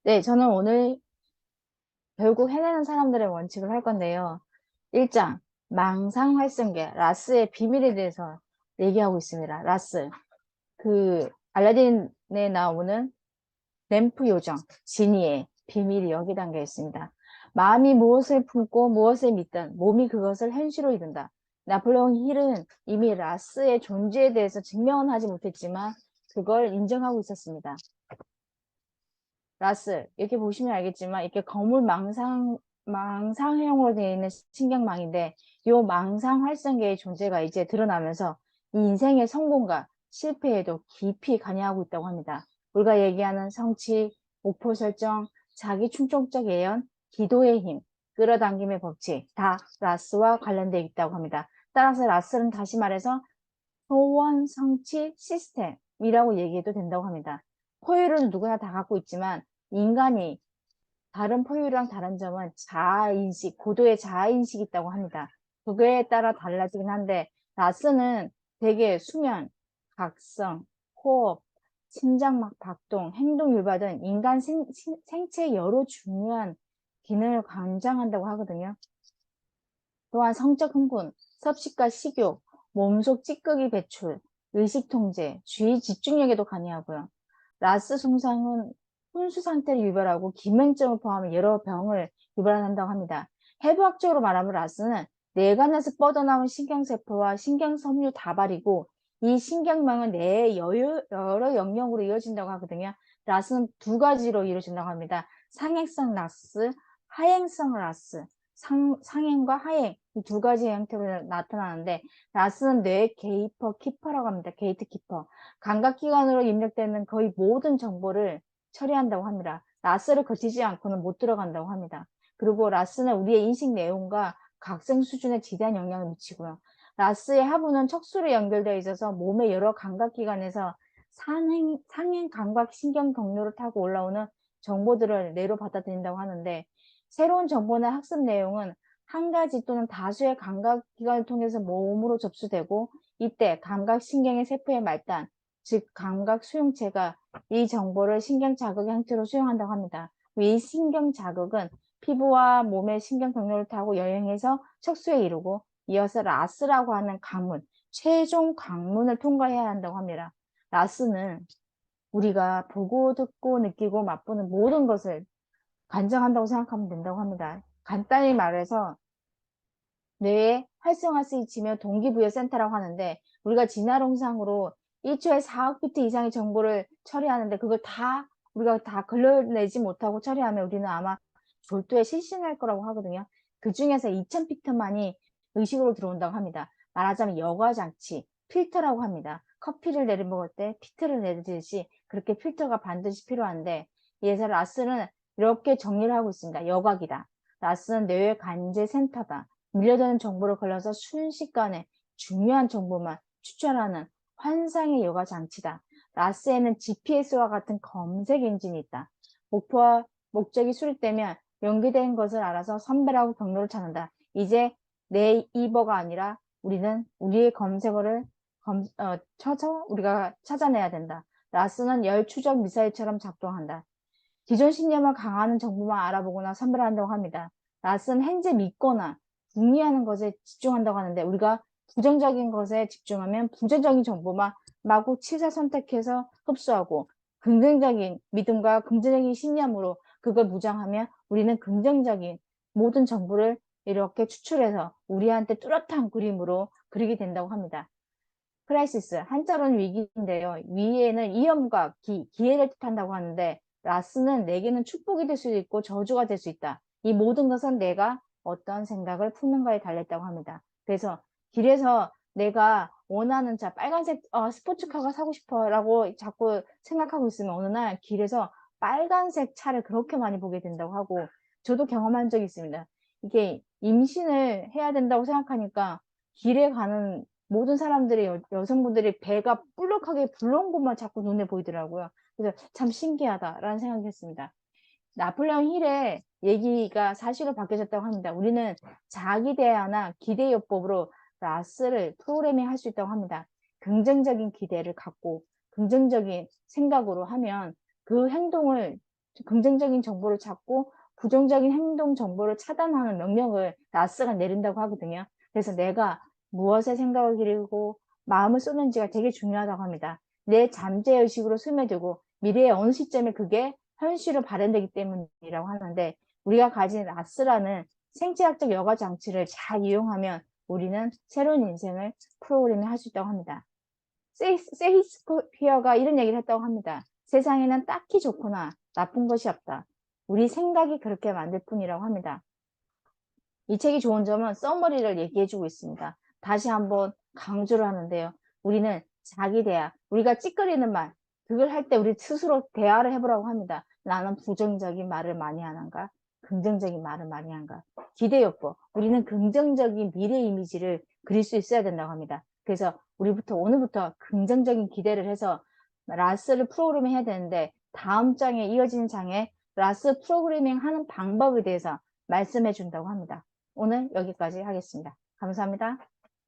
네, 저는 오늘 결국 해내는 사람들의 원칙을 할 건데요. 1장, 망상활성계, 라스의 비밀에 대해서 얘기하고 있습니다. 라스, 알라딘에 나오는 램프 요정, 지니의 비밀이 여기 담겨 있습니다. 마음이 무엇을 품고 무엇을 믿든 몸이 그것을 현실로 이룬다. 나폴레옹 힐은 이미 라스의 존재에 대해서 증명은 하지 못했지만 그걸 인정하고 있었습니다. 라스 이렇게 보시면 알겠지만 이렇게 거물 망상형으로 되어 있는 신경망인데 이 망상 활성계의 존재가 이제 드러나면서 이 인생의 성공과 실패에도 깊이 관여하고 있다고 합니다. 우리가 얘기하는 성취, 목표 설정, 자기 충족적 예언, 기도의 힘, 끌어당김의 법칙 다 라스와 관련되어 있다고 합니다. 따라서 라스는 다시 말해서 소원 성취 시스템이라고 얘기해도 된다고 합니다. 포유류는 누구나 다 갖고 있지만 인간이 다른 포유류랑 다른 점은 자아인식, 고도의 자아인식이 있다고 합니다. 그거에 따라 달라지긴 한데 라스는 대개 수면, 각성, 호흡, 심장막 박동, 행동 율바 등 인간 생체의 여러 중요한 기능을 관장한다고 하거든요. 또한 성적 흥분, 섭식과 식욕, 몸속 찌꺼기 배출, 의식 통제, 주의 집중력에도 관여하고요. 라스 증상은 혼수 상태를 유발하고 기면증을 포함한 여러 병을 유발한다고 합니다. 해부학적으로 말하면 라스는 뇌관에서 뻗어나온 신경세포와 신경섬유 다발이고 이 신경망은 뇌의 여러 영역으로 이어진다고 하거든요. 라스는 두 가지로 이루어진다고 합니다. 상행성 라스, 하행성 라스. 상행과 하행 이 두 가지 형태로 나타나는데 라스는 뇌의 게이퍼 키퍼라고 합니다. 게이트 키퍼. 감각기관으로 입력되는 거의 모든 정보를 처리한다고 합니다. 라스를 거치지 않고는 못 들어간다고 합니다. 그리고 라스는 우리의 인식 내용과 각성 수준에 지대한 영향을 미치고요. 라스의 하부는 척수로 연결되어 있어서 몸의 여러 감각기관에서 상행 감각 신경 경로를 타고 올라오는 정보들을 뇌로 받아들인다고 하는데 새로운 정보나 학습 내용은 한 가지 또는 다수의 감각기관을 통해서 몸으로 접수되고 이때 감각신경의 세포의 말단, 즉 감각 수용체가 이 정보를 신경 자극의 형태로 수용한다고 합니다. 이 신경 자극은 피부와 몸의 신경 경로를 타고 여행해서 척수에 이르고 이어서 라스라고 하는 관문, 최종 관문을 통과해야 한다고 합니다. 라스는 우리가 보고 듣고 느끼고 맛보는 모든 것을 관장한다고 생각하면 된다고 합니다. 간단히 말해서 뇌의 활성화 스위치며 동기부여 센터라고 하는데 우리가 진화론상으로 1초에 4억 비트 이상의 정보를 처리하는데 그걸 다 우리가 다 걸러내지 못하고 처리하면 우리는 아마 졸도에 실신할 거라고 하거든요. 그 중에서 2000 비트만이 의식으로 들어온다고 합니다. 말하자면 여과장치, 필터라고 합니다. 커피를 내려먹을 때 필터를 내듯이 그렇게 필터가 반드시 필요한데 예서 라스는 이렇게 정리를 하고 있습니다. 여각이다. 라스는 뇌의 관제 센터다. 밀려드는 정보를 걸러서 순식간에 중요한 정보만 추출하는 환상의 여과 장치다. 라스에는 GPS와 같은 검색 엔진이 있다. 목표와 목적이 수립되면 연기된 것을 알아서 선별하고 경로를 찾는다. 이제 내 이버가 아니라 우리는 우리의 검색어를 쳐서 우리가 찾아내야 된다. 라스는 열 추적 미사일처럼 작동한다. 기존 신념을 강화하는 정보만 알아보거나 선별한다고 합니다. 라스는 현재 믿거나 궁리하는 것에 집중한다고 하는데 우리가 부정적인 것에 집중하면 부정적인 정보만 마구 취사 선택해서 흡수하고 긍정적인 믿음과 긍정적인 신념으로 그걸 무장하면 우리는 긍정적인 모든 정보를 이렇게 추출해서 우리한테 뚜렷한 그림으로 그리게 된다고 합니다. 크라이시스, 한자로는 위기인데요. 위에는 위험과 기회를 뜻한다고 하는데 라스는 내게는 축복이 될 수도 있고 저주가 될 수 있다. 이 모든 것은 내가 어떤 생각을 품는가에 달렸다고 합니다. 그래서 길에서 내가 원하는 차, 빨간색 스포츠카가 사고 싶어 라고 자꾸 생각하고 있으면 어느 날 길에서 빨간색 차를 그렇게 많이 보게 된다고 하고 저도 경험한 적이 있습니다. 이게 임신을 해야 된다고 생각하니까 길에 가는 모든 사람들이 여성분들이 배가 볼록하게 불러온 것만 자꾸 눈에 보이더라고요. 그래서 참 신기하다라는 생각이 했습니다. 나폴레옹 힐의 얘기가 사실로 바뀌어졌다고 합니다. 우리는 자기 대화나 기대요법으로 라스를 프로그래밍 할 수 있다고 합니다. 긍정적인 기대를 갖고 긍정적인 생각으로 하면 그 행동을 긍정적인 정보를 찾고 부정적인 행동 정보를 차단하는 명령을 라스가 내린다고 하거든요. 그래서 내가 무엇에 생각을 기르고 마음을 쏟는지가 되게 중요하다고 합니다. 내 잠재의식으로 스며들고 미래의 어느 시점에 그게 현실로 발현되기 때문이라고 하는데, 우리가 가진 라스라는 생체학적 여과 장치를 잘 이용하면 우리는 새로운 인생을 프로그래밍 할 수 있다고 합니다. 세익스피어가 이런 얘기를 했다고 합니다. 세상에는 딱히 좋거나 나쁜 것이 없다. 우리 생각이 그렇게 만들 뿐이라고 합니다. 이 책이 좋은 점은 써머리를 얘기해주고 있습니다. 다시 한번 강조를 하는데요. 우리는 자기 대화, 우리가 찌끄리는 말, 그걸 할 때 우리 스스로 대화를 해보라고 합니다. 나는 부정적인 말을 많이 하는가? 긍정적인 말을 많이 하는가? 기대욕보, 우리는 긍정적인 미래 이미지를 그릴 수 있어야 된다고 합니다. 그래서 우리부터 오늘부터 긍정적인 기대를 해서 라스를 프로그래밍 해야 되는데, 다음 장에 이어지는 장에 라스 프로그래밍 하는 방법에 대해서 말씀해 준다고 합니다. 오늘 여기까지 하겠습니다. 감사합니다.